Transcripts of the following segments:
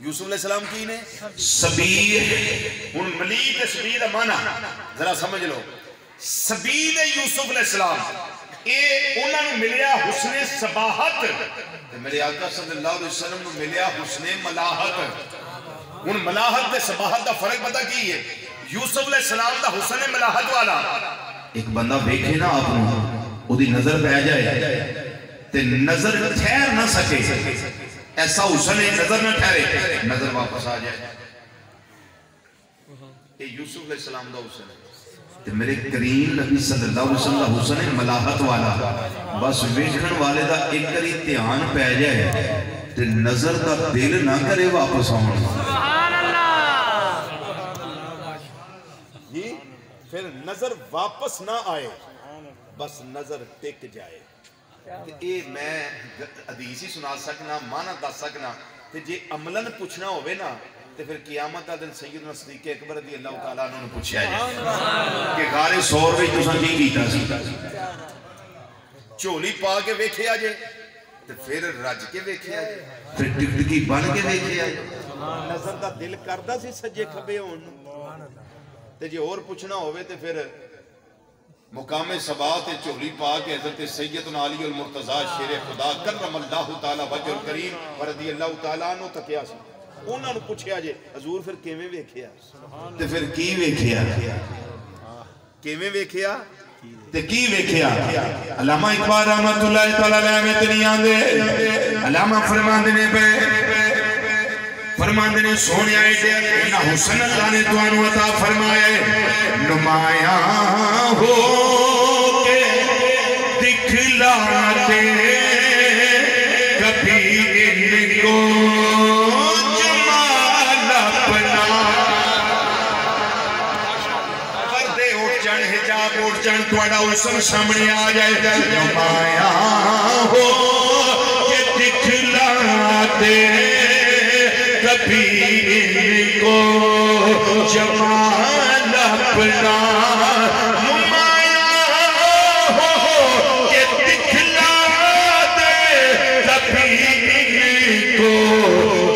یوسف علیہ السلام کی نے سبیر ان ملیک سبیر مانا ذرا سمجھ لو سبیر یوسف علیہ السلام اے انہوں نے ملیا حسن صباحت میرے آقا صلی اللہ علیہ وسلم نے ملیا حسن ملاحت ان ملاحت دے صباحت دا فرق پتہ کی ہے یوسف علیہ السلام دا حسن ملاحت والا ایک بندہ بیکھے نا آپ نے وہ دی نظر پہ جائے تے نظر ٹھہر نہ سکے ایسا حسن نظر نہ ٹھہرے نظر واپس آ جائے یہ یوسف علیہ السلام دا حسن ہے تے میرے کریم نبی صلی اللہ علیہ وسلم دا حسن ہے ملاحت والا بس ویکھن والے دا ایک کری دھیان پہ جائے تے نظر دا دل نہ کرے واپس آؤں سبحان اللہ یہ پھر نظر واپس نہ آئے بس نظر ٹک جائے اے میں حدیث ہی سنا سکنا مانا دس سکنا تے جے عملاً پوچھنا ہوئے نا تے پھر قیامت دن سیدنا صدیق اکبر رضی اللہ تعالیٰ عنہ نے پوچھا جائے کہ غار سور بھی تساں کی کیتا سی چولی پا کے ویکھے آ جائے تے پھر رج کے ویکھے آ جائے پھر ٹکٹکی بن کے ویکھے آ جائے نظر دا دل کردہ سی سجے کھبے ہون تے جے اور پوچھنا ہوئے تے پھر مقام سبات چولی پاک حضرت سیدنا علی المرتضی شیر خدا کرم اللہ تعالیٰ وجہ الکریم رضی اللہ تعالیٰ عنہ تکیا سی انہوں نے پوچھیا جے حضور پھر کیویں ویکھیا تے پھر کی ویکھیا کیویں ویکھیا تے کی ویکھیا علامہ اقبال رحمت اللہ تعالیٰ علیہ میں تنی آندے علامہ فرماندنے پہ فرماندنے سونے آئے دے انہا حسن اللہ نے توانو عطا فرمائے نمایاں ہو کے دکھلاتے کبھی ان کو جمال اپنا پردے اٹھ جان حجاب اٹھ جان توڑا حسن سامنے آ جائے نمایاں ہو کے دکھلاتے کبھی ان کو جمال اپنا نمایاں ہو کہ دکھلا دے کبھی ان کو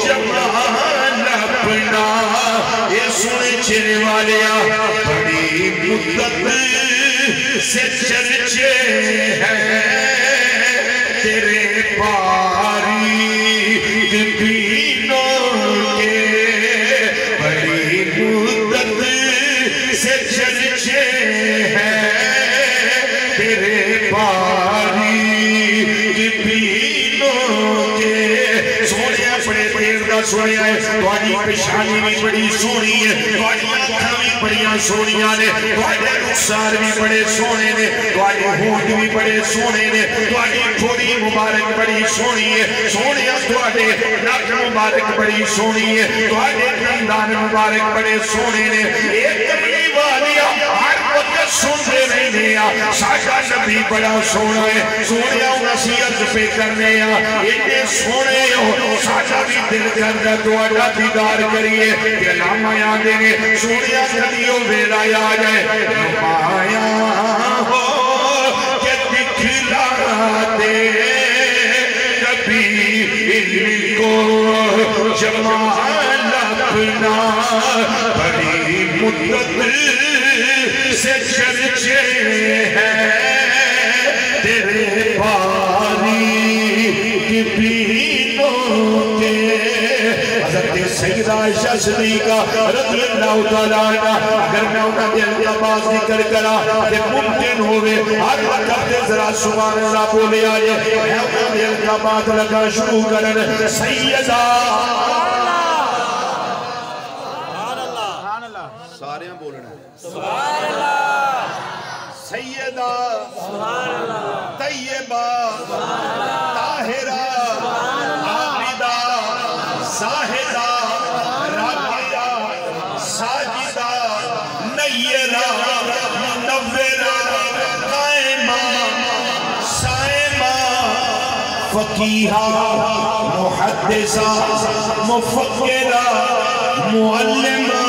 جمال اپنا یہ سنے چنے والیا بڑی مدت سے چرچے ہیں تیرے پاری سے چرچے ہیں تیرے پاری بینوں کے سونے اپنے دیر دا سونے آئے توانی پشانی بھی بڑی سونی ہے توانی آنکھاں بھی بڑیاں سونیاں نے توانی رخسار بھی بڑے سونے نے توانی ہونٹ بھی بڑے سونے نے توانی تھوڑی مبارک بڑی سونی ہے سونے توانی نک مبارک بڑی سونی ہے توانی کندان مبارک بڑے سونے نے ایک کبھی والیا ہر وقت سنتے رہنے ساکھا نبی بڑا سونا ہے سونے نصیحت پہ کرنے اتنے سونے ہو ساکھا بھی دل کردہ دوڑا دیدار کریے کہ علامہ یاد دیں سونے کدیوں ویلا آ جائے نمایاں ہو کہ دکھلا دے کبھی ان کو جمال اپنا بڑی مدت سے چرچے ہیں تیرے پاری کی بینوں کے حضرت سیدہ عائشہ صدیقہ رضی اللہ تعالیٰ عنہ اگر میں انہاں دل کا باز ذکر کرا کہ ممکن ہوئے ہر وقت ذرا سبحان اللہ بولے آئے میں انہاں دل کا باز لگا شروع کرن سیدہ سارے ہیں بولنا سبحان اللہ سیدہ سبحان اللہ طیبہ سبحان اللہ طاہرہ عابدہ زاہدہ راکعہ ساجدہ نیرہ منورہ قائمہ سائمہ فقیہہ محدثہ مفکرہ معلمہ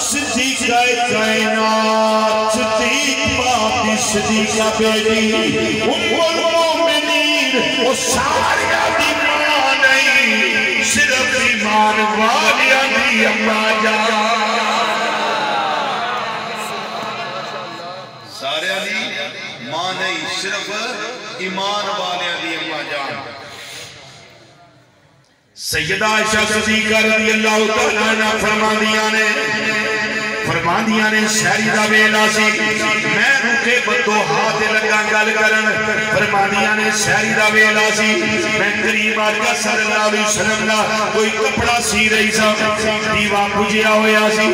صدیقہ کائنات صدیق باقی صدیقہ بیٹی ام المومنین وہ سارے دی ماں نہیں صرف دی ایمان والیاں دی اما جان سارے دی ماں نہیں صرف ایمان والیاں دی اما جان سیدہ عائشہ صدیقہ رضی اللہ تعالیٰ عنہ فرما دیا نے سہری دا ویلا سی میں رکے بدو ہاتھ لگا گل کرن فرما دیا نے سہری دا ویلا سی میں کریم آقا صلی اللہ علیہ وسلم دا کوئی کپڑا سی رہی سا دیوا بجھیا ہویا سی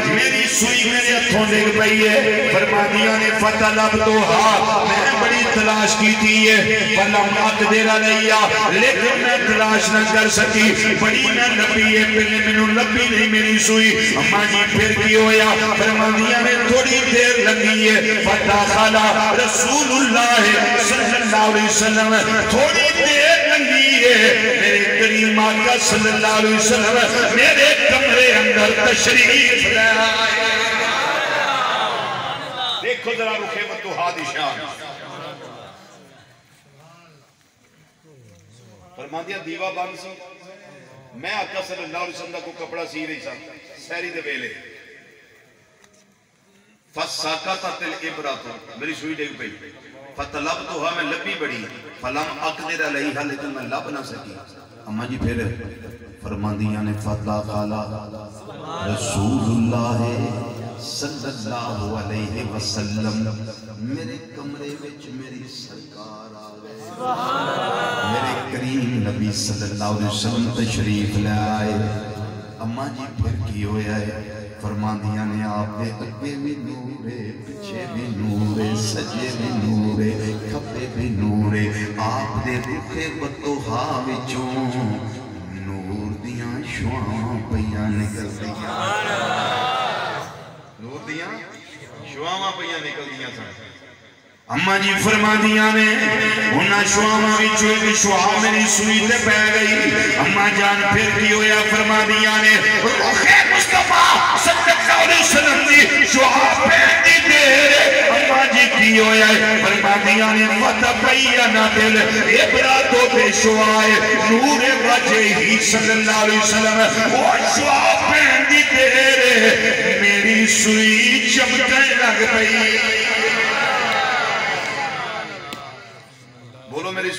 میری سوئی میرے ہتھوں ڈگ پئی ہے فرما دیا نے فتح لب تو ہاں میں بڑی تلاش کی تھی ہے فلم اقدر علیہ لیکن میں تلاش نہ کر سکی بڑی میں لبی ہے پہلے میں لبی نہیں میری سوئی اماں جی پھر کی ہویا فرمانیاں میں تھوڑی دیر لگی ہے فتاخلا رسول اللہ صلی اللہ علیہ وسلم تھوڑی دیر لگی ہے میرے کریم آقا صلی اللہ علیہ وسلم میرے کمرے اندر تشریف لے آئے دیکھو ذرا رخ فتوحا دی شان فرمانیاں دیوا بند سی میں آقا صلی اللہ علیہ وسلم کو کپڑا سی رہی سا سہری دے ویلے فَسَّاقَتَتِ الْإِبْرَةُ میری سوئی ڈگ پئی فَطَلَبْتُهَا میں لبی بڑی فَلَمْ أَقْدِرَ عَلَيْهَا لیکن میں لب نہ سکی اماں جی پھر فرماندیاں نے فَطَاقَلَا رسول اللہ صلی اللہ علیہ وسلم میرے کمرے وچ میری سرکار آگئے میرے کریم نبی صلی اللہ علیہ وسلم تشریف لے آئے اماں جی پھر کی ہویا ہے فرماندیاں نے آپ دے اگے بھی نورے پچھے بھی نورے سجے بھی نورے کھپے بھی نورے آپ دے رکھے بطوہا وچوں نور دیاں شواں پیاں نکل دیاں نور دیاں شواں پیاں نکل دیاں سن اماں جی فرما دیا نے انہاں شواں وچوں ایک شواں میری سوئی تے پہ گئی اماں جان پھر کی ہویا فرما دیا نے روح مصطفیٰ صلی اللہ علیہ وسلم دی شواں پہ دی دیر اماں جی کی ہویا فرما دیا نے فتبینا دل ابراتو بے شواں نور وجہ ہی صلی اللہ علیہ وسلم وہ شواں پہ دی دیر میری سوئی چمکنے لگ گئی بولو میری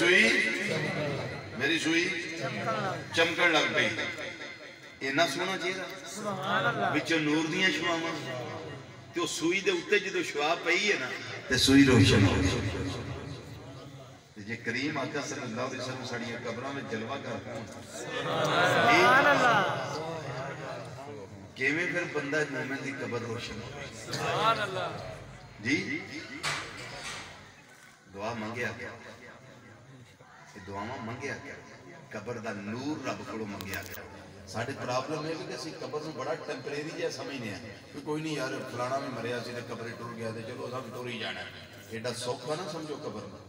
سوئی چمکن لگ پئی اینا سونا چاہیے بچوں نور دیاں شواواں تو سوئی دے اتے جدو شوا پئی ہے نا تے سوئی روشن ہو جے کریم آقا صلی اللہ علیہ وسلم ساڑی قبراں میں جلوہ کرتا ہوں کیویں پھر بندہ مومن دی قبر روشن ہو جی دعا منگیا کیا دعاواں منگیا کیا قبر دا نور رب کو منگیا کیا ساڑھے پرابلم ہے کہ اسی قبر میں بڑا ٹیمپریری جائے سمجھنے ہیں کہ کوئی نہیں یار فلانا میں مریا سی قبر ٹور گیا تھے چلو سب ٹور ہی جانا ہے ایڈا سوکھا نہ سمجھو قبر میں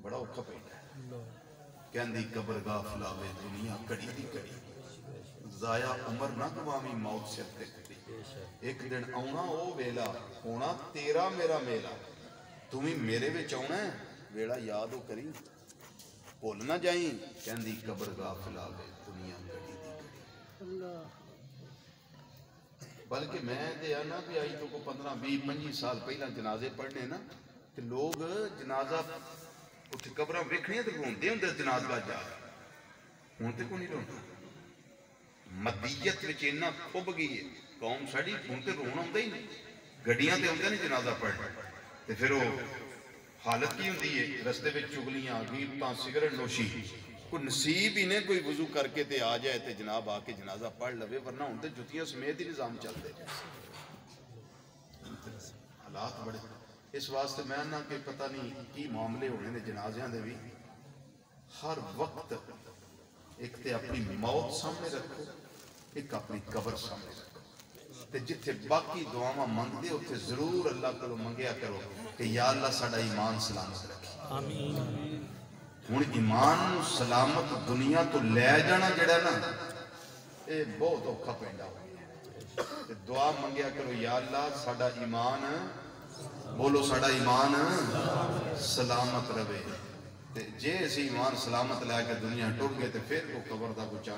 بڑا اوکھا پیدا ہے کہندی قبر غافلہ میں دنیا کڑی دی کڑی ضائع عمر نہ گوامی موت سے کٹی ایک دن آنا او ویلا ہونا تیرا میرا میلا تمہیں میرے وچ آنا ہے ویلا یاد ہو کری بھول نہ جائیں کہندی قبر غافلہ میں دنیا کڑی دی کڑی بلکہ میں دے آنا بھی آئی تو کو 15-20-25 سال پہلا جنازے پڑھنے نا کہ لوگ جنازہ اٹھ قبرہ ویکھنے تو رون دے ہوں دے جنازہ جا ہونتے کو نہیں رون مدیت وچ اتنا پھب گئی ہے قوم ساڑی ہونتے رونا ہوں دے ہی نہیں گھڑیاں تے ہوں دے نہیں جنازہ پڑھ تے پھر وہ حالت کی ہوندی ہے رستے پہ چگلیاں غیبتاں سگرٹ نوشی کوئی نصیب ہی نے کوئی وضو کر کے تے آ جائے تے جناب آ کے جنازہ پڑھ لوے ورنہ ہوں تے جتیاں سمیت ہی نظام چلتے حالات بڑے اس واسطے میں نہ کہ پتہ نہیں کی معاملے ہونے نے جنازیاں دے بھی ہر وقت ایک تے اپنی موت سامنے رکھو ایک اپنی قبر سامنے رکھو تے جتھے باقی دعاواں منگ دے اتھے ضرور اللہ کو منگیا کرو کہ یا اللہ ساڑا ایمان سلامت رکھے آمین ہون ایمان سلامت دنیا تو لے جانا جڑا نا اے بہت اوکھا پینڈا تے دعا منگیا کرو یا اللہ ساڑا ایمان بولو ساڑا ایمان سلامت رہے تے جے اسی ایمان سلامت لے کے دنیا ٹوٹ گئے تے پھر کو قبر دا کو